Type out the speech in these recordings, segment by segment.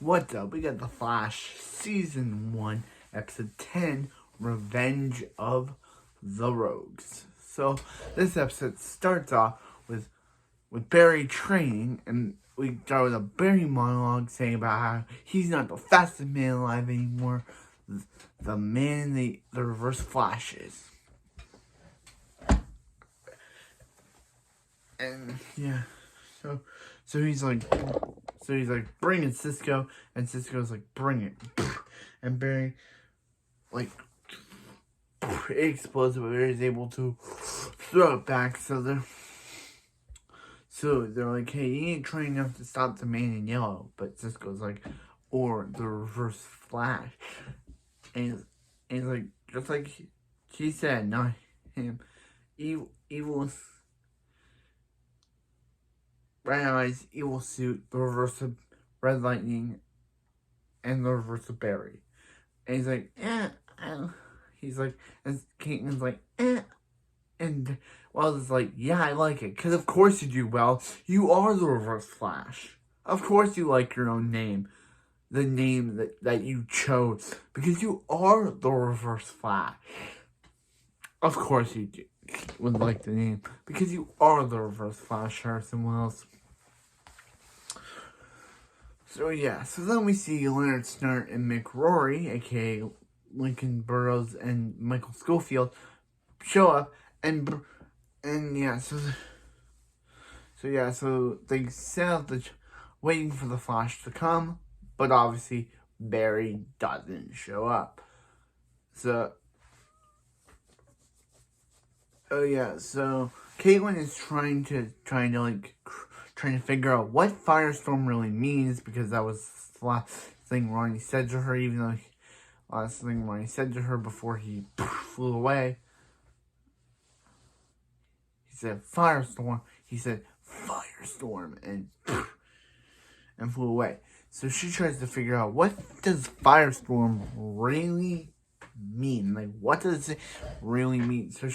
What's up? We got The Flash, Season 1, Episode 10, Revenge of the Rogues. So, this episode starts off with Barry training, and we start with a Barry monologue saying about how he's not the fastest man alive anymore. The man the Reverse Flash is. And, yeah, so he's like, bring it, Cisco. And Cisco's like, bring it. And Barry, like, it explodes, but Barry's able to throw it back. So they're like, hey, you ain't trained enough to stop the man in yellow. But Cisco's like, or the Reverse Flash. And he's like, just like she said, not him. Evil. Red Eyes, Evil Suit, the Reverse of Red Lightning, and the Reverse of Barry. And he's like, he's like, and Caitlin's like, and Wells is like, yeah, I like it, because of course you do, Well. You are the Reverse Flash. Of course you like your own name. The name that you chose. Because you are the Reverse Flash. Of course you would like the name. Because you are the Reverse Flash, Harrison Wells. So yeah, so then we see Leonard and Mick Rory, aka Lincoln Burrows and Michael Schofield, show up, and yeah, so they set up waiting for the Flash to come, but obviously Barry doesn't show up. So Caitlin is trying to figure out what Firestorm really means, because that was the last thing Ronnie said to her, even though last thing Ronnie said to her before he flew away. He said Firestorm. He said Firestorm and flew away. So she tries to figure out, what does Firestorm really mean? Like, what does it really mean? So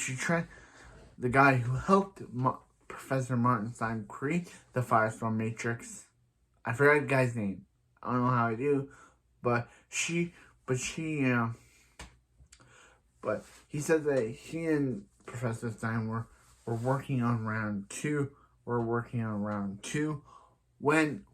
the guy who helped Professor Martinstein create the Firestorm Matrix, I forgot the guy's name. I don't know how I do, but he said that he and Professor Stein were working on round two. When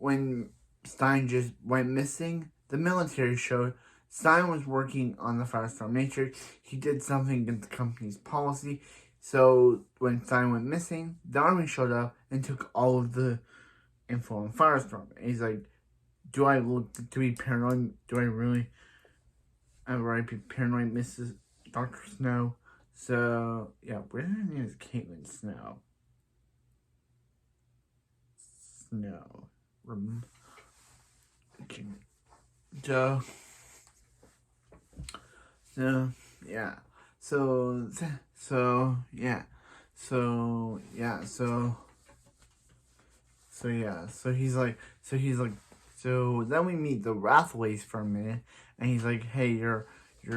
Stein just went missing, the military showed Stein was working on the Firestorm Matrix. He did something against the company's policy. So when Stein went missing, the army showed up and took all of the info on Firestorm. And he's like, do I look to be paranoid? Do I really be paranoid, Mrs. Dr. Snow? So, yeah, her name is Caitlin Snow. So then we meet the Wrathways for a minute, and he's like, hey, your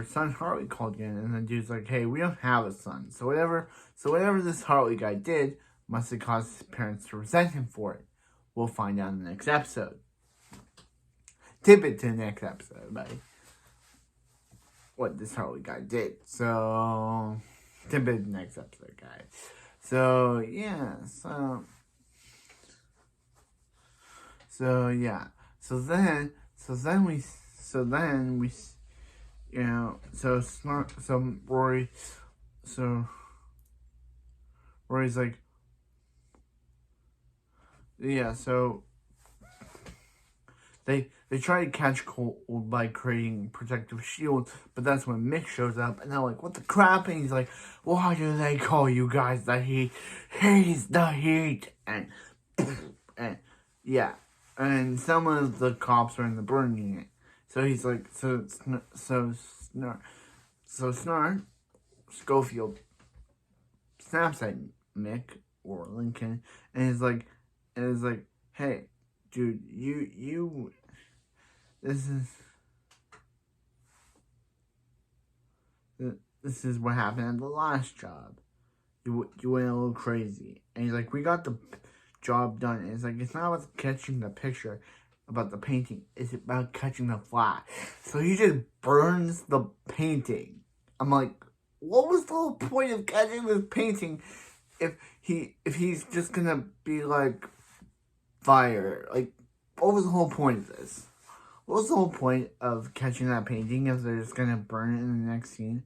son Hartley called again, and the dude's like, hey, we don't have a son. So whatever this Hartley guy did must have caused his parents to resent him for it. We'll find out in the next episode. Tidbit to the next episode, buddy. What this Hartley guy did. So, tidbit to the next episode, guys. So, yeah, Rory's like, yeah, so they try to catch Cold by creating protective shield, but that's when Mick shows up, and they're like, what the crap? And he's like, why do they call you guys the Heat? He's the Heat! And yeah, and some of the cops are in the burn unit. So he's like, Schofield snaps at Mick or Lincoln, and is like, hey, dude, this is what happened at the last job. You went a little crazy. And he's like, we got the job done. And it's like, it's not about catching the picture. about the painting is about catching the fly. So he just burns the painting. I'm like, what was the whole point of catching this painting if he's just gonna be like fire? Like, what was the whole point of this? What was the whole point of catching that painting if they're just gonna burn it in the next scene?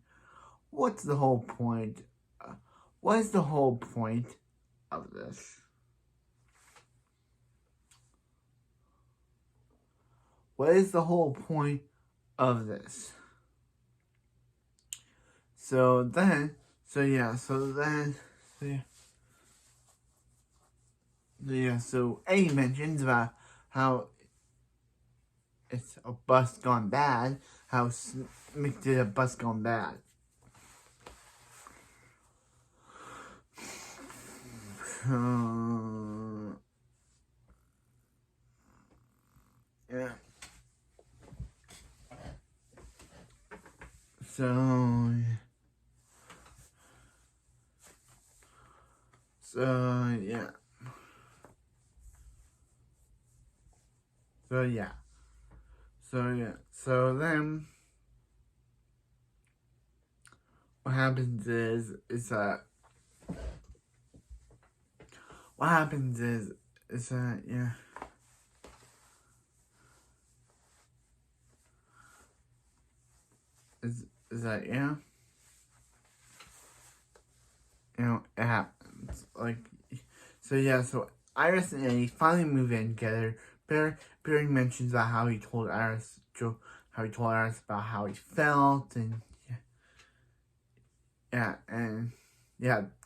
What's the whole point? What is the whole point of this? What is the whole point of this? So Eddie mentions about how it's a bus gone bad, how Mick did a bus gone bad. Yeah. So yeah. So then what happens is that yeah. Is that yeah? You know, it happens. Like, so Iris and Eddie finally move in together. Barry mentions about how he told Iris about how he felt, and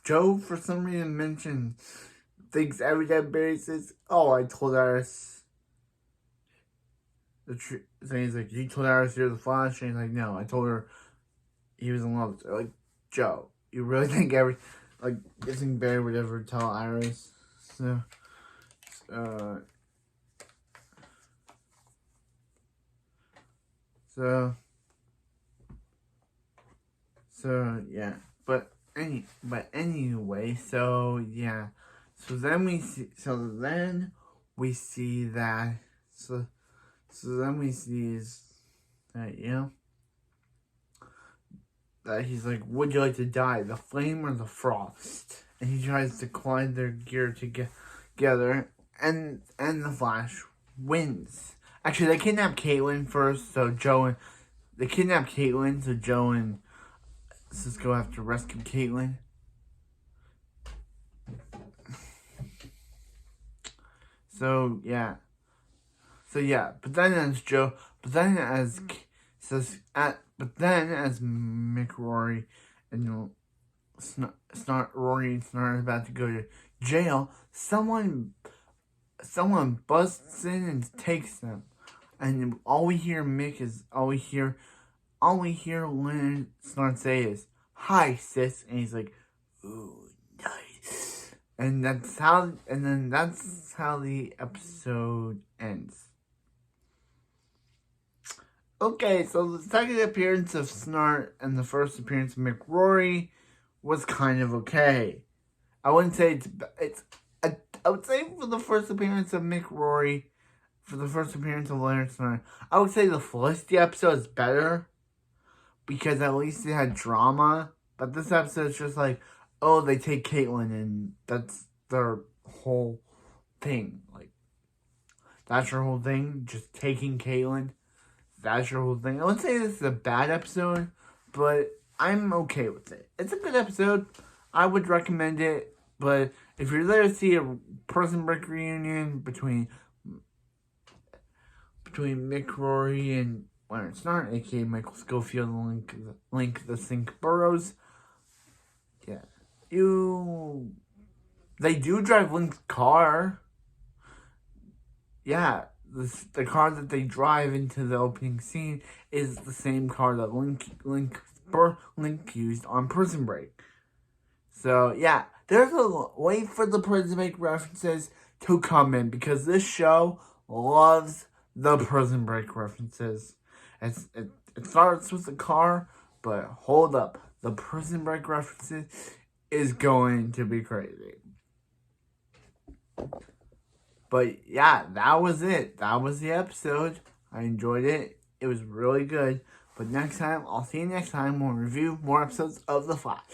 Joe for some reason thinks every time Barry says, "Oh, I told Iris the truth." So he's like, "You told Iris you're the Flash," and he's like, "No, I told her he was in love with her." Like, Joe, you really think you think Barry would ever tell Iris? Yeah. But anyway, so then we see that that he's like, would you like to die, the flame or the frost? And he tries to collide their gear together, and the Flash wins. Actually, they kidnap Caitlin first, they kidnap Caitlin, so Joe and Cisco have to rescue Caitlin. But then as Mick, Rory, and Rory and Snart are about to go to jail, someone busts in and takes them, and all we hear Leonard Snart say is, "Hi, sis," and he's like, "Ooh, nice," and that's how the episode ends. Okay, so the second appearance of Snart and the first appearance of McRory was kind of okay. I wouldn't say I would say for the first appearance of McRory, for the first appearance of Leonard Snart, I would say the Felicity episode is better because at least it had drama. But this episode is just like, oh, they take Caitlin and that's their whole thing. Like, that's your whole thing, just taking Caitlin. That's your whole thing. I would say this is a bad episode, but I'm okay with it. It's a good episode. I would recommend it, but if you're there to see a Prison Break reunion between Mick, Rory, and Leonard Snart, aka Michael Scofield and Link the Sink Burrows, they do drive Link's car. Yeah. The car that they drive into the opening scene is the same car that Link used on Prison Break. So yeah, there's a wait for the Prison Break references to come in because this show loves the Prison Break references. It starts with the car, but hold up, the Prison Break references is going to be crazy. But yeah, that was it. That was the episode. I enjoyed it. It was really good. But next time, I'll see you next time. We'll review more episodes of The Flash.